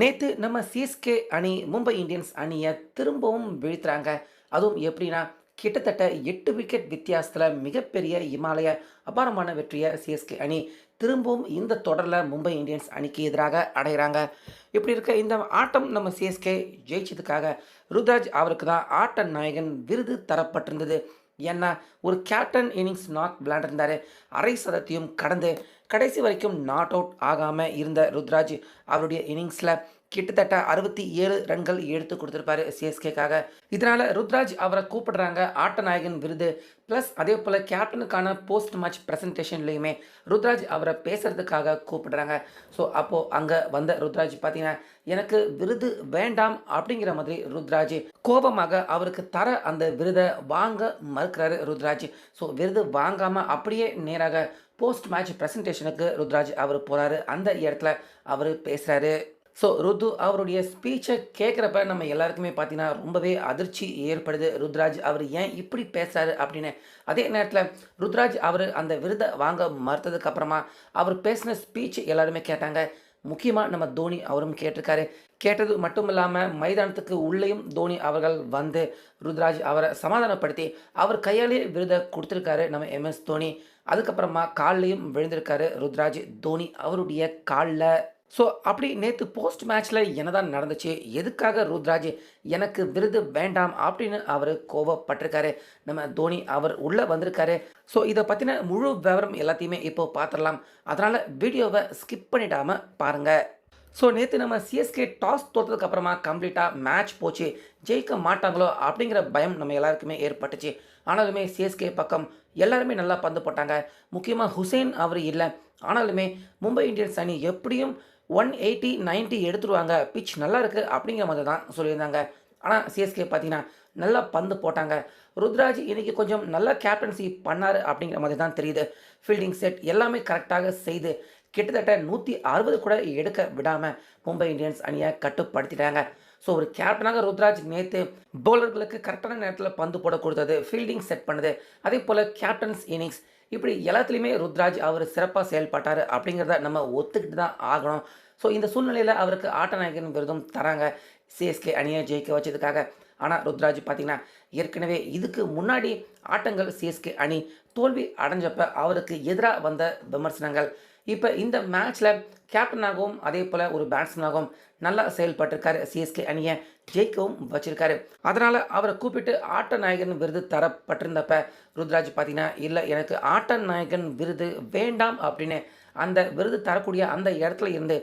நேத்து நம்ம சிஎஸ்கே அணி மும்பை இந்தியன்ஸ் அணிய திரும்பவும் வீழ்த்துறாங்க. அதுவும் எப்படின்னா, கிட்டத்தட்ட 8 விக்கெட் வித்தியாசத்துல மிகப்பெரிய இமாலய அபாரமான வெற்றிய சிஎஸ்கே அணி திரும்பவும் இந்த தொடர்ல மும்பை இந்தியன்ஸ் அணிக்கு எதிராக அடையறாங்க. இப்படி இருக்க இந்த ஆட்டம் நம்ம சிஎஸ்கே ஜெயிச்சதுக்காக ருத்ராஜ் அவருக்கு தான் ஆட்ட நாயகன் விருது தரப்பட்டிருந்தது. ஏன்னா, ஒரு கேப்டன் இன்னிங்ஸ் நாக் விளையாண்டிருந்தாரு. அரை சதத்தையும் கடந்து கடைசி வரைக்கும் நாட் அவுட் ஆகாம இருந்த ருத்ராஜ் அவருடைய இன்னிங்ஸ்ல கிட்டத்தட்ட 67 ரன்கள் எடுத்து கொடுத்திருப்பாரு சிஎஸ்கேக்காக. இதனால ருத்ராஜ் அவரை கூப்பிடுறாங்க ஆட்ட நாயகன் விருது. பிளஸ் அதே போல கேப்டனுக்கான போஸ்ட் மேட்ச் பிரசன்டேஷன்லையுமே ருத்ராஜ் அவரை பேசுறதுக்காக கூப்பிடுறாங்க. ஸோ அப்போ அங்க வந்த ருத்ராஜ் பார்த்தீங்கன்னா, எனக்கு விருது வேண்டாம் அப்படிங்கிற மாதிரி ருத்ராஜ் கோபமாக அவருக்கு தர அந்த விருதை வாங்க மறுக்கிறாரு ருத்ராஜ். ஸோ விருது வாங்காம அப்படியே நேராக போஸ்ட் மேட்ச் பிரசன்டேஷனுக்கு ருத்ராஜ் அவர் போறாரு. அந்த இடத்துல அவர் பேசுறாரு. ஸோ ருது அவருடைய ஸ்பீச்சை கேட்குறப்ப நம்ம எல்லாருக்குமே பார்த்தீங்கன்னா ரொம்பவே அதிர்ச்சி ஏற்படுது. ருத்ராஜ் அவர் ஏன் இப்படி பேசுறாரு அப்படின்னு. அதே நேரத்தில் ருத்ராஜ் அவர் அந்த விருதை வாங்க மறுத்ததுக்கு அப்புறமா அவர் பேசின ஸ்பீச் எல்லாருமே கேட்டாங்க. முக்கியமாக நம்ம தோனி அவரும் கேட்டிருக்காரு. கேட்டது மட்டும் இல்லாமல் மைதானத்துக்கு உள்ளேயும் தோனி அவர்கள் வந்து ருத்ராஜ் அவரை சமாதானப்படுத்தி அவர் கையாலே விருதை கொடுத்துருக்காரு நம்ம எம்எஸ் தோனி. அதுக்கப்புறமா கால்லையும் விழுந்திருக்காரு ருத்ராஜ் தோனி அவருடைய காலில். ஸோ அப்படி நேற்று போஸ்ட் மேட்ச்சில் என்னதான் நடந்துச்சு, எதுக்காக ருத்ராஜ் எனக்கு விருது வேண்டாம் அப்படின்னு அவர் கோவப்பட்டிருக்காரு. நம்ம தோனி அவர் உள்ளே வந்திருக்காரு. ஸோ இதை பற்றின முழு விவரம் எல்லாத்தையுமே இப்போ பார்த்துடலாம். அதனால் வீடியோவை ஸ்கிப் பண்ணிடாமல் பாருங்கள். ஸோ நேற்று நம்ம சிஎஸ்கே டாஸ் தோற்றதுக்கு அப்புறமா கம்ப்ளீட்டாக மேட்ச் போச்சு. ஜெயிக்க மாட்டாங்களோ அப்படிங்கிற பயம் நம்ம எல்லாருக்குமே ஏற்பட்டுச்சு. ஆனாலுமே சிஎஸ்கே பக்கம் எல்லாருமே நல்லா பந்து போட்டாங்க. முக்கியமாக ஹுசைன் அவர் இல்லை. ஆனாலுமே மும்பை இந்தியன்ஸ் அணி எப்படியும் 180, 90 எடுத்துருவாங்க. பிட்ச் நல்லா இருக்குது அப்படிங்கிற மாதிரி தான் சொல்லியிருந்தாங்க. ஆனால் சிஎஸ்கே பார்த்தீங்கன்னா நல்லா பந்து போட்டாங்க. ருத்ராஜ் இன்னைக்கு கொஞ்சம் நல்ல கேப்டன்சி பண்ணார் அப்படிங்கிற மாதிரி தான் தெரியுது. ஃபீல்டிங் செட் எல்லாமே கரெக்டாக செய்து கிட்டத்தட்ட 160 கூட எடுக்க விடாமல் மும்பை இந்தியன்ஸ் அணியை கட்டுப்படுத்திட்டாங்க. ஸோ ஒரு கேப்டனாக ருத்ராஜ் நேற்று பவுலர்களுக்கு கரெக்டான நேரத்தில் பந்து போட கொடுத்தது, ஃபீல்டிங் செட் பண்ணுது, அதே போல் கேப்டன்ஸ் இன்னிங்ஸ் இப்படி எல்லாத்துலேயுமே ருத்ராஜ் அவர் சிறப்பாக செயல்பட்டார் அப்படிங்கிறத நம்ம ஒத்துக்கிட்டு தான் ஆகணும். ஸோ இந்த சூழ்நிலையில் அவருக்கு ஆட்ட நாயகன் விருதும் தராங்க சிஎஸ்கே அணியை ஜெயிக்க வச்சதுக்காக. ஆனால் ருத்ராஜ் பார்த்தீங்கன்னா ஏற்கனவே இதுக்கு முன்னாடி ஆட்டங்கள் சிஎஸ்கே அணி தோல்வி அடைஞ்சப்ப அவருக்கு எதிராக வந்த விமர்சனங்கள் இப்போ இந்த மேட்ச்சில் கேப்டனாகவும் அதே போல் ஒரு பேட்ஸ்மேனாகவும் நல்லா செயல்பட்டிருக்காரு. சிஎஸ்கே அணியை ஜெயிக்கவும் வச்சிருக்காரு. அதனால் அவரை கூப்பிட்டு ஆட்ட நாயகன் விருது தரப்பட்டிருந்தப்ப ருத்ராஜ் பார்த்தீங்கன்னா இல்லை எனக்கு ஆட்ட நாயகன் விருது வேண்டாம் அப்படின்னு அந்த விருது தரக்கூடிய அந்த இடத்துல இருந்து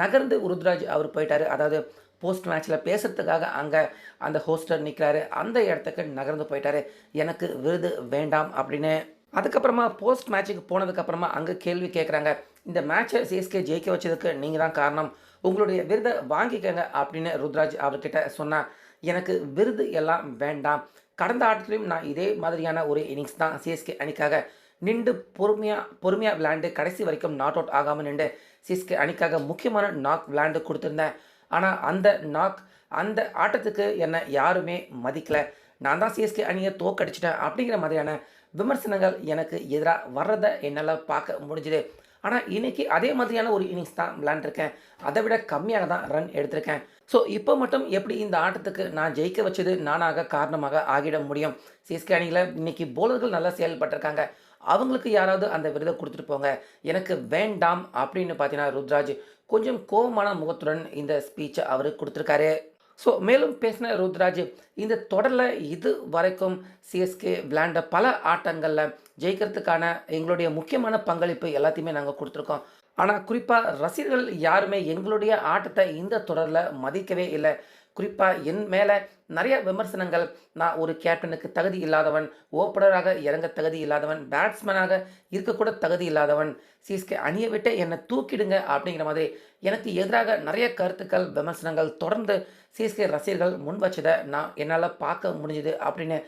நகர்ந்து ருத்ராஜ் அவர் போயிட்டார். அதாவது போஸ்ட் மேட்ச்சில் பேசுறதுக்காக அங்கே அந்த ஹோஸ்டர் நிற்கிறாரு, அந்த இடத்துக்கு நகர்ந்து போயிட்டார். எனக்கு விருது வேண்டாம் அப்படின்னு. அதுக்கப்புறமா போஸ்ட் மேட்ச்சுக்கு போனதுக்கப்புறமா அங்கே கேள்வி கேட்குறாங்க. இந்த மேட்சை சிஎஸ்கே ஜெயிக்க வச்சதுக்கு நீங்கள் தான் காரணம், உங்களுடைய விருதை வாங்கிக்கங்க அப்படின்னு ருத்ராஜ் அவர்கிட்ட சொன்னால், எனக்கு விருது எல்லாம் வேண்டாம், கடந்த ஆட்டத்திலையும் நான் இதே மாதிரியான ஒரு இன்னிங்ஸ் தான் சிஎஸ்கே அணிக்காக நின்று பொறுமையாக விளையாண்டு கடைசி வரைக்கும் நாட் அவுட் ஆகாமல் நின்று சிஎஸ்கே அணிக்காக முக்கியமான நாக் விளையாண்டு கொடுத்துருந்தேன். ஆனால் அந்த நாக் அந்த ஆட்டத்துக்கு என்னை யாருமே மதிக்கலை, நான் தான் சிஎஸ்கே அணியை தோக்கடிச்சிட்டேன் அப்படிங்கிற மாதிரியான விமர்சனங்கள் எனக்கு எதிராக வர்றதை என்னால் பார்க்க முடிஞ்சுது. ஆனால் இன்றைக்கி அதே மாதிரியான ஒரு இன்னிங்ஸ் தான் விளையாண்டுருக்கேன், அதை விட கம்மியாக தான் ரன் எடுத்திருக்கேன். ஸோ இப்போ மட்டும் எப்படி இந்த ஆட்டத்துக்கு நான் ஜெயிக்க வச்சது நானாக காரணமாக ஆகிட முடியும்? சிஎஸ்கே அணியில் இன்றைக்கி போலர்கள் நல்லா செயல்பட்டிருக்காங்க, அவங்களுக்கு யாராவது அந்த விருதை கொடுத்துட்டு போங்க, எனக்கு வேண்டாம் அப்படின்னு பார்த்தீங்கன்னா ருத்ராஜ் கொஞ்சம் கோபமான முகத்துடன் இந்த ஸ்பீச்சை அவர் கொடுத்துருக்காரு. ஸோ மேலும் பேசின ருத்ராஜ் இந்த தொடரில் இது வரைக்கும் சிஎஸ்கே விளையாண்ட பல ஆட்டங்களில் ஜெயிக்கிறதுக்கான எங்களுடைய முக்கியமான பங்களிப்பு எல்லாத்தையுமே நாங்கள் கொடுத்துருக்கோம். ஆனால் குறிப்பாக ரசிகர்கள் யாருமே எங்களுடைய ஆட்டத்தை இந்த தொடரில் மதிக்கவே இல்லை. குறிப்பாக என் மேலே நிறைய விமர்சனங்கள், நான் ஒரு கேப்டனுக்கு தகுதி இல்லாதவன், ஓப்பனராக இறங்க தகுதி இல்லாதவன், பேட்ஸ்மேனாக இருக்கக்கூட தகுதி இல்லாதவன், சிஎஸ்கே அணியை விட்டு என்னை தூக்கிடுங்க அப்படிங்கிற மாதிரி எனக்கு எதிராக நிறைய கருத்துக்கள் விமர்சனங்கள் தொடர்ந்து சிஎஸ்கே ரசிகர்கள் முன் வச்சதை நான் என்னால் பார்க்க முடிஞ்சுது அப்படின்னு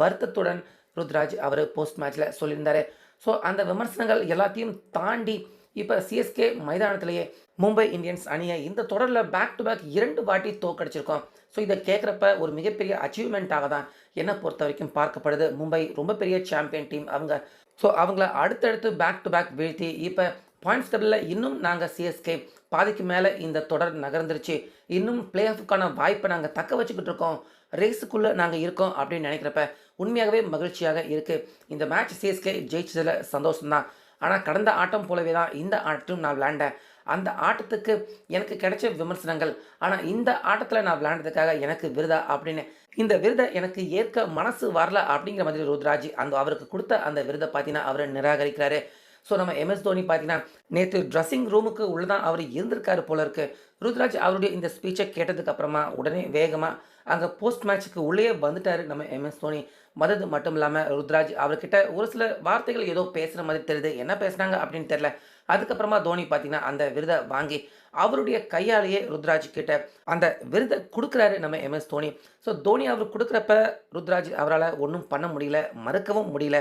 வருத்தத்துடன் ருத்ராஜ் அவர் போஸ்ட் மேட்ச்சில் சொல்லியிருந்தார். ஸோ அந்த விமர்சனங்கள் எல்லாத்தையும் தாண்டி இப்போ சிஎஸ்கே மைதானத்திலேயே மும்பை இந்தியன்ஸ் அணியை இந்த தொடரில் பேக் டு பேக் 2 வாட்டி தோக்கடிச்சிருக்கோம். ஸோ இதை கேட்குறப்ப ஒரு மிகப்பெரிய அச்சீவ்மெண்ட்டாக தான் என்னை பொறுத்த வரைக்கும் பார்க்கப்படுது. மும்பை ரொம்ப பெரிய சாம்பியன் டீம் அவங்க. ஸோ அவங்கள அடுத்தடுத்து பேக் டு பேக் வீழ்த்தி இப்போ பாயிண்ட்ஸ் டேபிளில் இன்னும் நாங்கள் சிஎஸ்கே பாதிக்கு மேலே இந்த தொடர் நகர்ந்துருச்சு. இன்னும் பிளே ஆஃப்க்கான வாய்ப்பை நாங்கள் தக்க வச்சுக்கிட்டு இருக்கோம். ரேஸுக்குள்ளே நாங்கள் இருக்கோம் அப்படின்னு நினைக்கிறப்ப உண்மையாகவே மகிழ்ச்சியாக இருக்குது. இந்த மேட்ச் சிஎஸ்கே ஜெயிச்சதில் சந்தோஷம்தான். ஆனால் கடந்த ஆட்டம் போலவே தான் இந்த ஆட்டம் நான் விளையாண்டேன். அந்த ஆட்டத்துக்கு எனக்கு கிடைச்ச விமர்சனங்கள், ஆனால் இந்த ஆட்டத்தில் நான் விளையாண்டதுக்காக எனக்கு விருதா அப்படின்னு இந்த விருதை எனக்கு ஏற்க மனசு வரல அப்படிங்கிற மாதிரி ருத்ராஜ் அவருக்கு கொடுத்த அந்த விருதை பார்த்தீங்கன்னா அவர் நிராகரிக்கிறாரு. ஸோ நம்ம எம்எஸ் தோனி பார்த்தீங்கன்னா நேற்று ட்ரெஸ்ஸிங் ரூமுக்கு உள்ளே தான் அவர் இருந்திருக்காரு போல இருக்கு. ருத்ராஜ் அவருடைய இந்த ஸ்பீச்சை கேட்டதுக்கு அப்புறமா உடனே வேகமாக அங்கே போஸ்ட் மேட்ச்சுக்கு உள்ளே வந்துட்டார் நம்ம எம்எஸ் தோனி. மதது மட்டும் இல்லாமல் ருத்ராஜ் அவர்கிட்ட ஒரு சில வார்த்தைகள் ஏதோ பேசுகிற மாதிரி தெரியுது. என்ன பேசுனாங்க அப்படின்னு தெரில. அதுக்கப்புறமா தோனி பார்த்தீங்கன்னா அந்த விருதை வாங்கி அவருடைய கையாலேயே ருத்ராஜ் கிட்ட அந்த விருதை கொடுக்குறாரு நம்ம எம்எஸ் தோனி. ஸோ தோனி அவர் கொடுக்குறப்ப ருத்ராஜ் அவரால் ஒன்றும் பண்ண முடியல, மறுக்கவும் முடியல.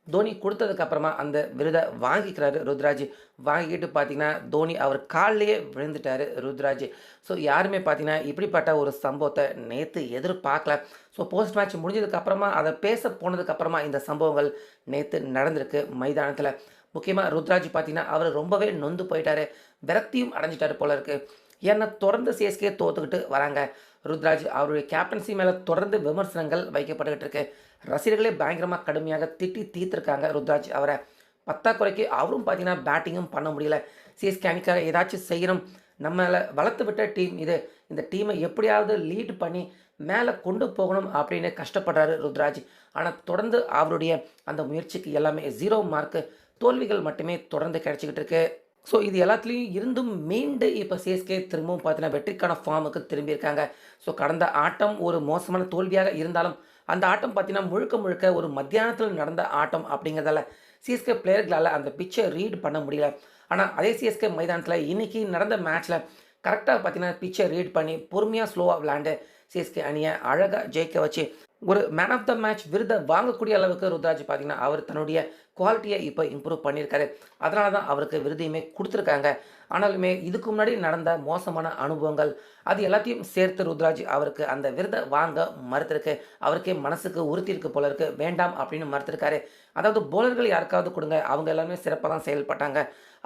தோனி கொடுத்ததுக்கப்புறமா அந்த விருதை வாங்கிக்கிறாரு ருத்ராஜ். வாங்கிக்கிட்டு பார்த்தீங்கன்னா தோனி அவர் காலிலேயே விழுந்துட்டார் ருத்ராஜ். ஸோ யாருமே பார்த்தீங்கன்னா இப்படிப்பட்ட ஒரு சம்பவத்தை நேற்று எதிர்பார்க்கல. ஸோ போஸ்ட் மேட்ச் முடிஞ்சதுக்கப்புறமா அதை பேச போனதுக்கப்புறமா இந்த சம்பவங்கள் நேற்று நடந்திருக்கு மைதானத்தில். முக்கியமாக ருத்ராஜ் பார்த்தீங்கன்னா அவர் ரொம்பவே நொந்து போயிட்டார், விரக்தியும் அடைஞ்சிட்டார் போல இருக்குது. ஏன்னா தொடர்ந்து சிஎஸ்கே தோற்றுக்கிட்டு வராங்க. ருத்ராஜ் அவருடைய கேப்டன்சி மேலே தொடர்ந்து விமர்சனங்கள் வைக்கப்பட்டுக்கிட்டு இருக்கு. ரசிகர்களே பயங்கரமாக கடுமையாக திட்டி தீர்த்துருக்காங்க ருத்ராஜ் அவரை. பத்தாக்குறைக்கு அவரும் பார்த்தீங்கன்னா பேட்டிங்கும் பண்ண முடியல. சிஎஸ்கே அணிக்காக ஏதாச்சும் செய்யணும், நம்மளை வளர்த்து விட்ட டீம் இது, இந்த டீமை எப்படியாவது லீட் பண்ணி மேலே கொண்டு போகணும் அப்படின்னு கஷ்டப்படுறாரு ருத்ராஜ். ஆனால் தொடர்ந்து அவருடைய அந்த முயற்சிக்கு எல்லாமே 0 மார்க்கு, தோல்விகள் மட்டுமே தொடர்ந்து கிடைச்சிக்கிட்டு இருக்கு. ஸோ இது எல்லாத்துலேயும் இருந்தும் மீண்டு இப்போ சிஎஸ்கே திரும்பவும் பார்த்தீங்கன்னா வெற்றிக்கான ஃபார்முக்கு திரும்பியிருக்காங்க. ஸோ கடந்த ஆட்டம் ஒரு மோசமான தோல்வியாக இருந்தாலும் அந்த ஆட்டம் பார்த்தீங்கன்னா முழுக்க முழுக்க ஒரு மத்தியானத்தில் நடந்த ஆட்டம் அப்படிங்கிறதால சிஎஸ்கே பிளேயர்களால் அந்த பிச்சை ரீட் பண்ண முடியல. ஆனால் அதே சிஎஸ்கே மைதானத்தில் இன்றைக்கி நடந்த மேட்ச்சில் கரெக்டாக பார்த்தீங்கன்னா பிச்சை ரீட் பண்ணி பொறுமையாக ஸ்லோவாக விளையாண்டு சிஎஸ்கே அணியை அழகாக ஜெயிக்க வச்சு ஒரு மேன் ஆஃப் த மேட்ச் விருதை வாங்கக்கூடிய அளவுக்கு ருத்ராஜ் பார்த்தீங்கன்னா அவர் தன்னுடைய குவாலிட்டியை இப்போ இம்ப்ரூவ் பண்ணியிருக்காரு. அதனால தான் அவருக்கு விருதையுமே கொடுத்துருக்காங்க. ஆனாலுமே இதுக்கு முன்னாடி நடந்த மோசமான அனுபவங்கள் அது எல்லாத்தையும் சேர்த்து ருத்ராஜ் அவருக்கு அந்த விருதை வாங்க மறுத்திருக்கு. அவருக்கே மனசுக்கு உறுத்திருக்கு போல இருக்கு, வேண்டாம் அப்படின்னு மறுத்திருக்காரு. அதாவது போலர்கள் யாருக்காவது கொடுங்க, அவங்க எல்லாமே சிறப்பாக தான் செயல்பட்டாங்க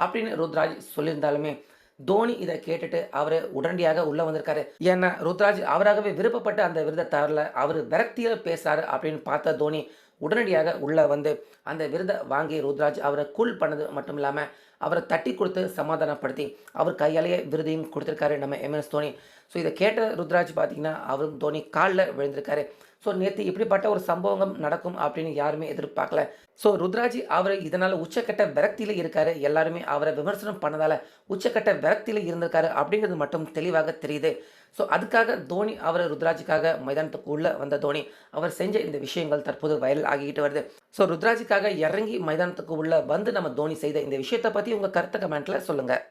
அப்படின்னு ருத்ராஜ் சொல்லியிருந்தாலுமே தோனி இதை கேட்டுட்டு அவர் உடனடியாக உள்ளே வந்திருக்காரு. ஏன்னா ருத்ராஜ் அவராகவே விருப்பப்பட்டு அந்த விருதை தரல, அவர் விரக்தியில் பேசுகிறாரு அப்படின்னு பார்த்த தோனி உடனடியாக உள்ளே வந்து அந்த விருதை வாங்கி ருத்ராஜ் அவரை கூல் பண்ணது மட்டும் இல்லாமல் அவரை தட்டி கொடுத்து சமாதானப்படுத்தி அவர் கையாலேயே விருதையும் கொடுத்துருக்காரு நம்ம எம்எஸ் தோனி. ஸோ இதை கேட்ட ருத்ராஜ் பார்த்தீங்கன்னா அவரும் தோனி காலில் விழுந்திருக்காரு. ஸோ நேற்று இப்படிப்பட்ட ஒரு சம்பவம் நடக்கும் அப்படின்னு யாருமே எதிர்பார்க்கல. ஸோ ருத்ராஜ் அவர் இதனால் உச்சக்கட்ட விரக்தியில் இருக்காரு. எல்லாருமே அவரை விமர்சனம் பண்ணதால் உச்சக்கட்ட விரக்தியில் இருந்திருக்காரு அப்படிங்கிறது மட்டும் தெளிவாக தெரியுது. ஸோ அதுக்காக தோனி அவர் ருத்ராஜுக்காக மைதானத்துக்கு உள்ளே வந்த தோனி அவர் செஞ்ச இந்த விஷயங்கள் தற்போது வைரல் ஆகிக்கிட்டு வருது. ஸோ ருத்ராஜுக்காக இறங்கி மைதானத்துக்கு உள்ளே வந்து நம்ம தோனி செய்த இந்த விஷயத்தை பற்றி உங்கள் கருத்தை கமெண்ட்டில் சொல்லுங்கள்.